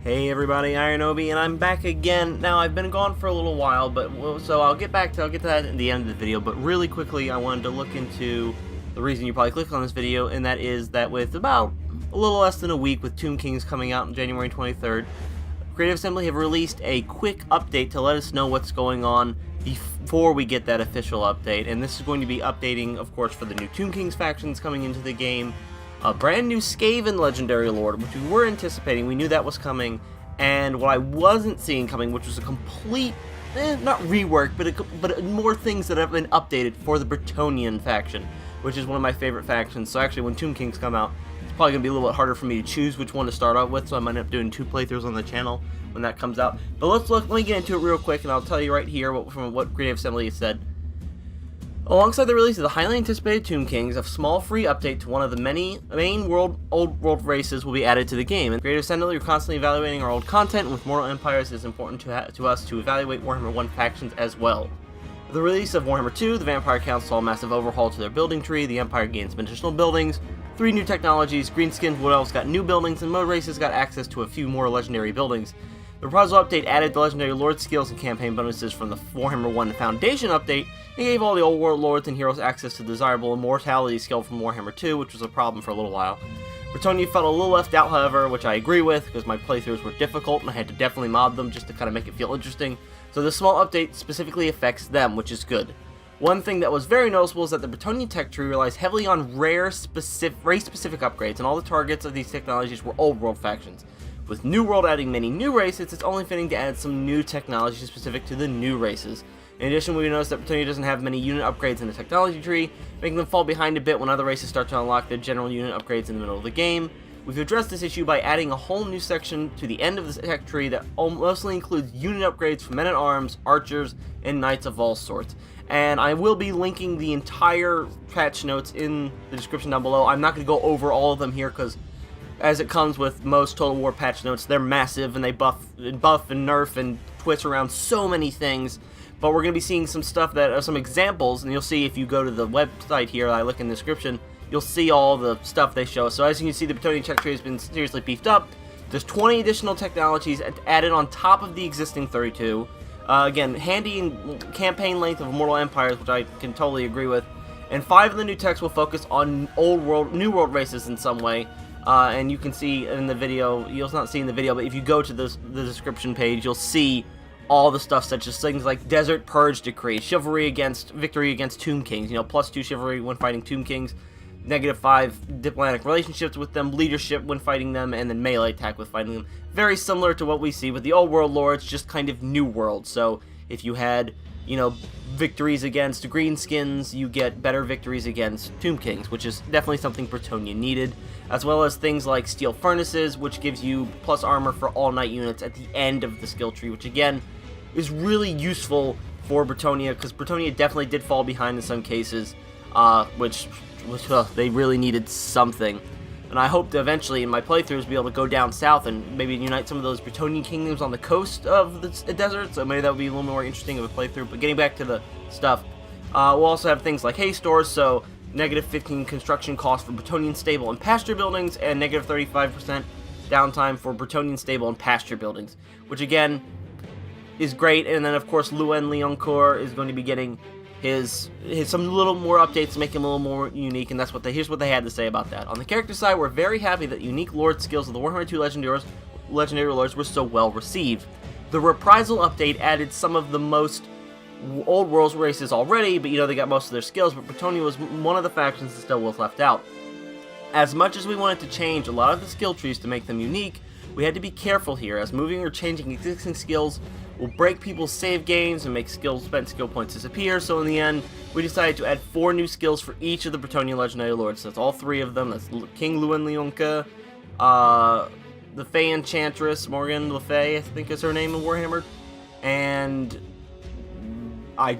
Hey everybody, Iron Obi, and I'm back again. Now, I've been gone for a little while, but so I'll get to that at the end of the video, but really quickly I wanted to look into the reason you probably clicked on this video, and that is that with about a little less than a week with Tomb Kings coming out on January 23rd, Creative Assembly have released a quick update to let us know what's going on before we get that official update, and this is going to be updating, of course, for the new Tomb Kings factions coming into the game, a brand new Skaven Legendary Lord, which we were anticipating, we knew that was coming, and what I wasn't seeing coming, which was a complete, not rework, but more things that have been updated for the Bretonnian faction, which is one of my favorite factions. So actually, when Tomb Kings come out, it's probably going to be a little bit harder for me to choose which one to start out with, so I might end up doing 2 playthroughs on the channel when that comes out. But let me get into it real quick, and I'll tell you right here from what Creative Assembly has said. Alongside the release of the highly anticipated Tomb Kings, a small free update to one of the many main old world races will be added to the game. And Creative Assembly are constantly evaluating our old content, and with Mortal Empires it is important to us to evaluate Warhammer 1 factions as well. With the release of Warhammer 2, the Vampire Council saw a massive overhaul to their building tree, the Empire gained some additional buildings, 3 new technologies, Greenskins Wood Elves got new buildings, and Mode Races got access to a few more legendary buildings. The Reprisal update added the Legendary Lord skills and campaign bonuses from the Warhammer 1 Foundation update, and gave all the old world lords and heroes access to the desirable Immortality skill from Warhammer 2, which was a problem for a little while. Bretonnia felt a little left out, however, which I agree with, because my playthroughs were difficult, and I had to definitely mod them just to kind of make it feel interesting. So this small update specifically affects them, which is good. One thing that was very noticeable is that the Bretonnia tech tree relies heavily on race-specific upgrades, and all the targets of these technologies were old world factions. With New World adding many new races, it's only fitting to add some new technology specific to the new races. In addition, we noticed that Bretonnia doesn't have many unit upgrades in the technology tree, making them fall behind a bit when other races start to unlock their general unit upgrades in the middle of the game. We've addressed this issue by adding a whole new section to the end of the tech tree that mostly includes unit upgrades for men-at-arms, archers, and knights of all sorts. And I will be linking the entire patch notes in the description down below. I'm not going to go over all of them here because, as it comes with most Total War patch notes, they're massive and they buff and nerf and twist around so many things. But we're going to be seeing some stuff that are some examples, and you'll see if you go to the website here, I look in the description, you'll see all the stuff they show. So as you can see, the Bretonnia tech tree has been seriously beefed up. There's 20 additional technologies added on top of the existing 32. Again, handy in campaign length of Mortal Empires, which I can totally agree with. And 5 of the new techs will focus on new world races in some way. And you can see in the video, you'll not see in the video, but if you go to the description page, you'll see all the stuff such as things like Desert Purge Decree, Victory against Tomb Kings, +2 Chivalry when fighting Tomb Kings, -5 diplomatic relationships with them, leadership when fighting them, and then melee attack with fighting them. Very similar to what we see with the old world lords, just kind of new world. So if you had, victories against Greenskins, you get better victories against Tomb Kings, which is definitely something Bretonnia needed, as well as things like Steel Furnaces, which gives you plus armor for all knight units at the end of the skill tree, which again is really useful for Bretonnia, because Bretonnia definitely did fall behind in some cases, which they really needed something. And I hope to eventually, in my playthroughs, be able to go down south and maybe unite some of those Bretonnian kingdoms on the coast of the desert, so maybe that would be a little more interesting of a playthrough. But getting back to the stuff, we'll also have things like hay stores, so -15 construction costs for Bretonnian stable and pasture buildings, and -35% downtime for Bretonnian stable and pasture buildings, which again is great. And then of course Luen Leoncoeur is going to be getting his some little more updates to make him a little more unique, and here's what they had to say about that. On the character side, we're very happy that unique lord skills of the Warhammer 2 legendary lords were so well received. The Reprisal update added some of the most old world races already, but they got most of their skills, but Bretonnia was one of the factions that still was left out. As much as we wanted to change a lot of the skill trees to make them unique, we had to be careful here, as moving or changing existing skills will break people's save games and make spent skill points disappear. So in the end, we decided to add 4 new skills for each of the Bretonnia legendary lords. So that's all 3 of them. That's King Luen Leoncoeur, the Fey Enchantress Morgan Le Fay, I think is her name in Warhammer, and I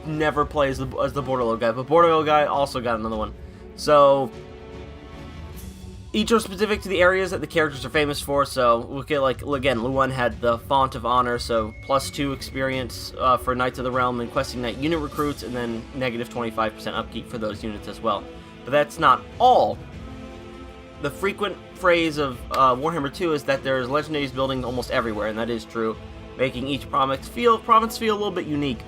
never play as the Bordello guy, but Bordello guy also got another one. So each are specific to the areas that the characters are famous for. So we'll get, again, Luen had the Font of Honor, so +2 experience for Knights of the Realm and Questing Knight unit recruits, and then -25% upkeep for those units as well. But that's not all. The frequent phrase of Warhammer 2 is that there's legendaries building almost everywhere, and that is true, making each province feel a little bit unique.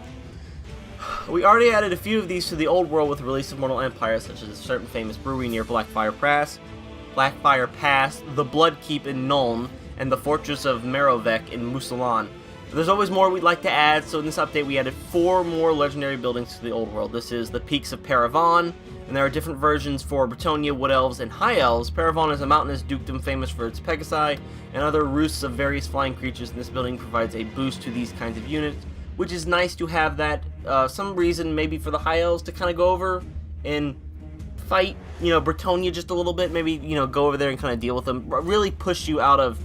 We already added a few of these to the old world with the release of Mortal Empire, such as a certain famous brewery near Blackfire Pass, the Bloodkeep in Nuln, and the Fortress of Merovec in Musalan. There's always more we'd like to add, so in this update we added 4 more legendary buildings to the old world. This is the Peaks of Paravan, and there are different versions for Bretonnia, Wood Elves, and High Elves. Paravan is a mountainous dukedom famous for its Pegasi and other roosts of various flying creatures, and this building provides a boost to these kinds of units, which is nice to have that, some reason maybe for the High Elves to kind of go over and fight, Bretonnia just a little bit, maybe, go over there and kind of deal with them, really push you out of,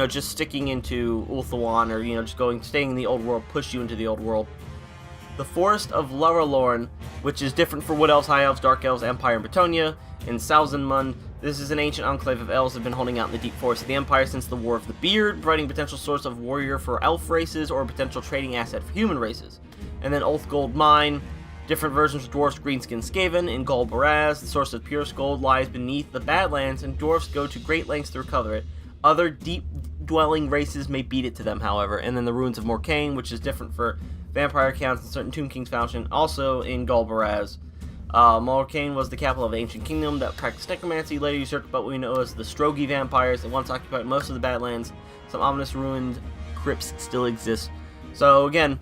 just sticking into Ulthuan or, just staying in the old world, push you into the old world. The Forest of Laralorn, which is different for Wood Elves, High Elves, Dark Elves, Empire, and Bretonnia. In Salzenmund, this is an ancient enclave of elves that have been holding out in the deep forest of the Empire since the War of the Beard, providing potential source of warrior for elf races or a potential trading asset for human races. And then Oathgold Mine, different versions of dwarfs, Greenskin Skaven. In Gol Baraz, the source of purest gold lies beneath the Badlands, and dwarfs go to great lengths to recover it. Other deep-dwelling races may beat it to them, however. And then the Ruins of Morcaine, which is different for vampire counts and certain Tomb King's faction, also in Gol Baraz. Morcaine was the capital of the ancient kingdom that practiced necromancy, later usurped what we know as the Strogi vampires that once occupied most of the Badlands. Some ominous ruined crypts still exist. So again,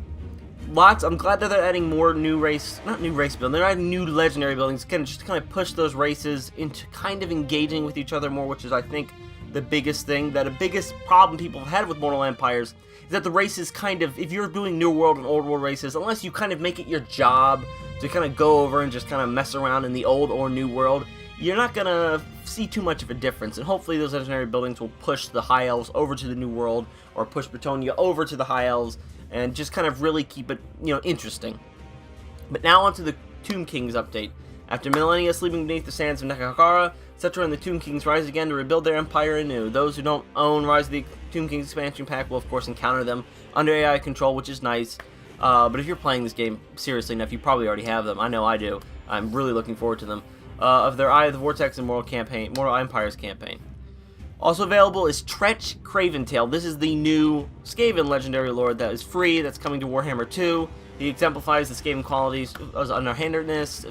I'm glad that they're adding more they're adding new legendary buildings, just to kind of push those races into kind of engaging with each other more, which is, I think, the biggest thing, that a biggest problem people have had with Mortal Empires is that the races kind of, if you're doing New World and Old World races, unless you kind of make it your job to kind of go over and just kind of mess around in the Old or New World, you're not going to see too much of a difference. And hopefully those legendary buildings will push the High Elves over to the New World, or push Bretonnia over to the High Elves, and just kind of really keep it, interesting. But now onto the Tomb Kings update. After millennia sleeping beneath the sands of Nekakara, Cetra and the Tomb Kings rise again to rebuild their empire anew. Those who don't own Rise of the Tomb Kings expansion pack will of course encounter them under AI control, which is nice. But if you're playing this game seriously enough, you probably already have them. I know I do. I'm really looking forward to them. Of their Eye of the Vortex and Mortal Empires campaign. Also available is Tretch Craventail. This is the new Skaven legendary lord that is free, that's coming to Warhammer 2. He exemplifies the Skaven qualities as underhandedness,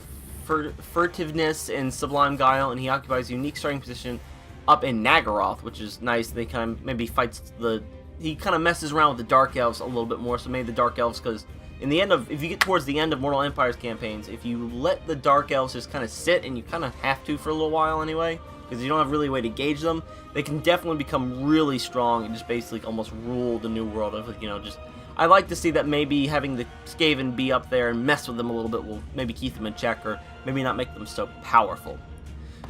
furtiveness, and sublime guile, and he occupies a unique starting position up in Nagaroth, which is nice. They kind of maybe he kind of messes around with the Dark Elves a little bit more, so maybe the Dark Elves, because if you get towards the end of Mortal Empires campaigns, if you let the Dark Elves just kind of sit, and you kind of have to for a little while anyway, because you don't have really a way to gauge them, they can definitely become really strong and just basically almost rule the New World. I like to see that maybe having the Skaven be up there and mess with them a little bit will maybe keep them in check, or maybe not make them so powerful.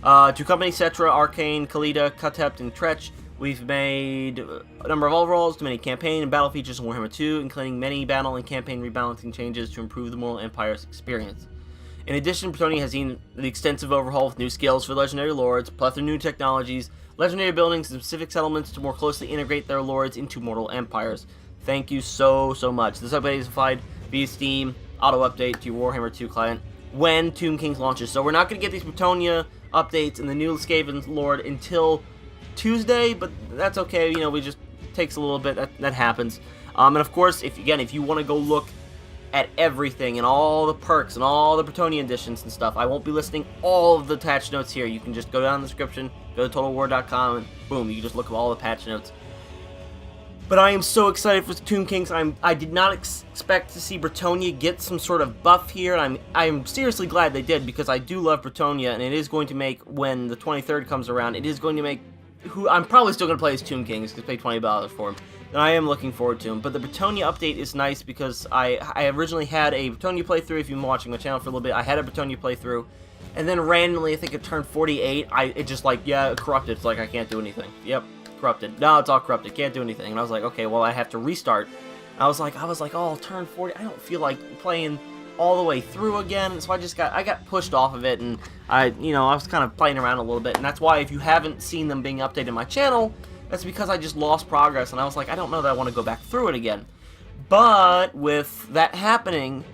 To accompany Cetra, Arcane, Khalida, Katept, and Tretch, we've made a number of overhauls to many campaign and battle features in Warhammer 2, including many battle and campaign rebalancing changes to improve the Mortal Empire's experience. In addition, Bretonnia has seen the extensive overhaul with new skills for legendary lords, plethora of new technologies, legendary buildings, and specific settlements to more closely integrate their lords into Mortal Empires. Thank you so much. This update is applied via Steam, auto-update to your Warhammer 2 client when Tomb Kings launches. So we're not going to get these Bretonnia updates and the new Skaven Lord until Tuesday, but that's okay. We just takes a little bit. That happens. And of course, if you want to go look at everything and all the perks and all the Bretonnia editions and stuff, I won't be listing all of the patch notes here. You can just go down in the description, go to TotalWar.com, and boom, you can just look at all the patch notes. But I am so excited for the Tomb Kings. I did not expect to see Bretonnia get some sort of buff here. I'm seriously glad they did, because I do love Bretonnia, and it is going to make, when the 23rd comes around, it is going to make I'm probably still going to play as Tomb Kings, because I paid $20 for him. And I am looking forward to him. But the Bretonnia update is nice, because I originally had a Bretonnia playthrough. If you've been watching my channel for a little bit, I had a Bretonnia playthrough. And then randomly, I think it turned 48. It just corrupted. It's like, I can't do anything. Yep. Corrupted. No, it's all corrupted. Can't do anything. And I was like, okay, well, I have to restart. I was like, oh, I'll turn 40. I don't feel like playing all the way through again. So I got pushed off of it, and I was kind of playing around a little bit. And that's why, if you haven't seen them being updated in my channel, that's because I just lost progress, and I was like, I don't know that I want to go back through it again. But with that happening,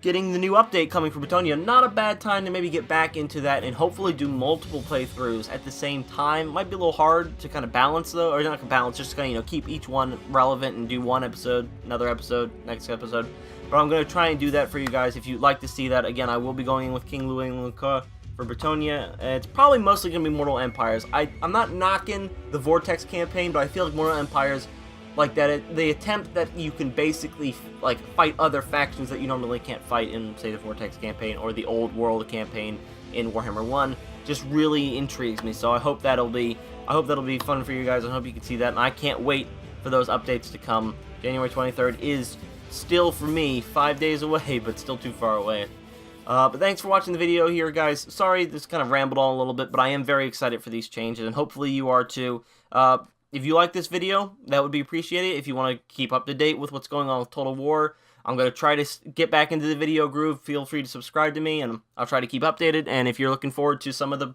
getting the new update coming for Bretonnia. Not a bad time to maybe get back into that and hopefully do multiple playthroughs at the same time. Might be a little hard to kind of balance though, or not balance, just kind of keep each one relevant and do one episode, another episode, next episode. But I'm going to try and do that for you guys if you'd like to see that. Again, I will be going in with King Louis for Bretonnia. It's probably mostly going to be Mortal Empires. I'm not knocking the Vortex campaign, but I feel like Mortal Empires, like that, the attempt that you can basically like fight other factions that you normally can't fight in, say, the Vortex campaign or the Old World campaign in Warhammer 1, just really intrigues me. So I hope that'll be fun for you guys. I hope you can see that, and I can't wait for those updates to come. January 23rd is still, for me, 5 days away, but still too far away. But thanks for watching the video here, guys. Sorry this kind of rambled on a little bit, but I am very excited for these changes, and hopefully you are too. If you like this video, that would be appreciated. If you want to keep up to date with what's going on with Total War, I'm going to try to get back into the video groove. Feel free to subscribe to me, and I'll try to keep updated. And if you're looking forward to some of the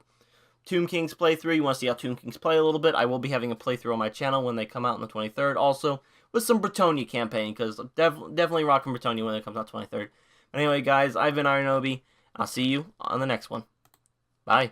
Tomb Kings playthrough, you want to see how Tomb Kings play a little bit, I will be having a playthrough on my channel when they come out on the 23rd. Also, with some Bretonnia campaign, because I'm definitely rocking Bretonnia when it comes out 23rd. But anyway, guys, I've been Iron Obi. I'll see you on the next one. Bye.